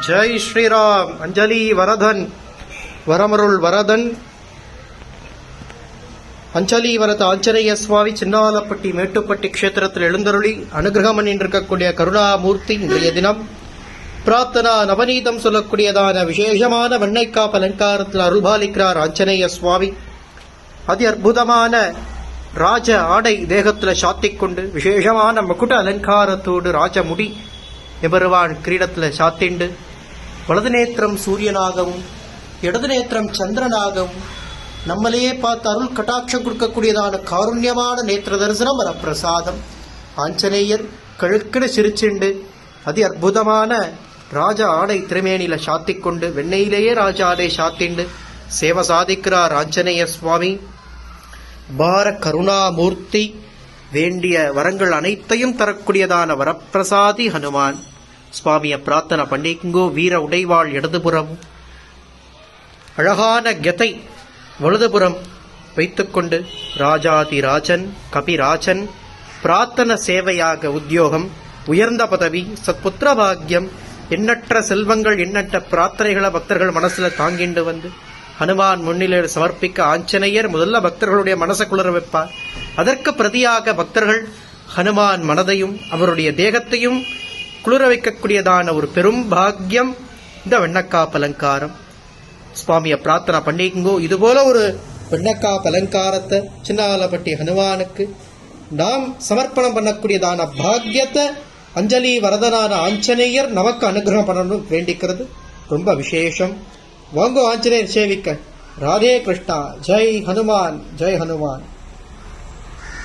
ஜெய் ஸ்ரீராம். அஞ்சலி வரதன் வரமருள் வரதன் அஞ்சலி வரத ஆஞ்சநேய சுவாமி சின்னாலப்பட்டி மேட்டுப்பட்டி க்ஷேத்திரத்தில் எழுந்தருளி அனுகிரகம் பண்ணிருக்கக்கூடிய கருணாமூர்த்தி இன்றைய தினம் பிரார்த்தனா நவநீதம் சொல்லக்கூடியதான விசேஷமான வெண்ணைக்காப்பு அலங்காரத்தில் அருள்பாலிக்கிறார் ஆஞ்சநேய சுவாமி. அதி அற்புதமான ராஜ ஆடை தேகத்தில் சாத்திக் கொண்டு விசேஷமான மகுட அலங்காரத்தோடு ராஜமுடி எபெருவான் கிரீடத்தில் சாத்திண்டு வலது நேத்திரம் சூரியனாகவும் இடது நேத்திரம் சந்திரனாகவும் நம்மளையே பார்த்து அருள் கட்டாட்சம் கொடுக்கக்கூடியதான காருண்யமான நேத்திர தரிசனம் வரப்பிரசாதம். ஆஞ்சநேயர் கழுக்கடு சிரிச்சுண்டு அதி அற்புதமான ராஜ ஆடை திருமேனியில சாத்திக் கொண்டு வெண்ணையிலேயே ராஜ ஆடை சாத்திண்டு சேவை சாதிக்கிறார் ஆஞ்சநேய சுவாமி. பார கருணாமூர்த்தி வேண்டிய வரங்கள் அனைத்தையும் தரக்கூடியதான வரப்பிரசாதி ஹனுமான் சுவாமியை பிரார்த்தனை பண்ணிக்கோ. வீர உடைவாள் இடதுபுறம், அழகான கெதை வலதுபுறம் வைத்துக்கொண்டு ராஜாதிராஜன் கபிராஜன் பிரார்த்தன சேவையாக உத்தியோகம், உயர்ந்த பதவி, சத்புத்திர பாக்கியம், எண்ணற்ற செல்வங்கள், எண்ணற்ற பிரார்த்தனைகளை பக்தர்கள் மனசுல தாங்கிண்டு வந்து ஹனுமான் முன்னிலையில் சமர்ப்பிக்க ஆஞ்சநேயர் முதல்ல பக்தர்களுடைய மனசை குளிர வைப்பார். அதற்கு பிரதியாக பக்தர்கள் ஹனுமான் மனதையும் அவருடைய தேகத்தையும் குளிர வைக்கக்கூடியதான ஒரு பெரும் பாக்கியம் இந்த வெண்ணக்காப்பு அலங்காரம். சுவாமியை பிரார்த்தனை பண்ணிக்கோ. இதுபோல ஒரு வெண்ணக்காப்பு அலங்காரத்தை சின்னாலப்பட்டி ஹனுமானுக்கு நாம் சமர்ப்பணம் பண்ணக்கூடியதான பாக்கியத்தை அஞ்சலி வரதனான ஆஞ்சநேயர் நமக்கு அனுகிரகம் பண்ணணும் வேண்டிக்கிறது ரொம்ப விசேஷம். வாங்கோ ஆஞ்சநேயர் சேவிக்க. ராதே கிருஷ்ணா. ஜெய் ஹனுமான், ஜெய் ஹனுமான்.